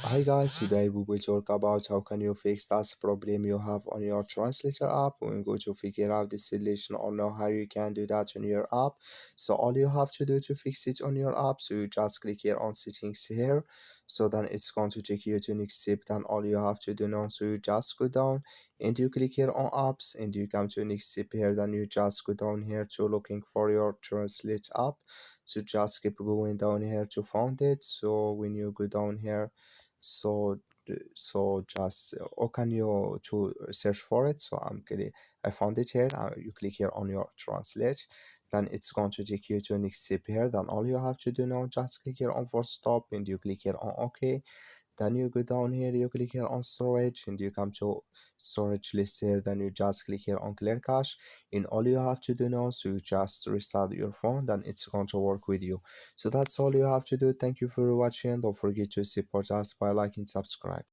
Hi guys, today we will talk about how can you fix that problem you have on your translator app. We're going to figure out the solution or know how you can do that on your app. So all you have to do to fix it on your app, so you just click here on settings here. So then it's going to take you to next step. Then all you have to do now, so you just go down and you click here on apps and you come to next step here. Then you just go down here to looking for your translate app. So just keep going down here to find it. So when you go down here, so so just open you to search for it. So I found it here. You click here on your translate, then it's going to take you to next step here. Then all you have to do now, just click here on for stop and you click here on OK. Then you go down here, you click here on storage and you come to storage list here. Then you just click here on clear cache, and all you have to do now, so you just restart your phone, then it's going to work with you. So that's all you have to do. Thank you for watching. Don't forget to support us by liking, subscribe.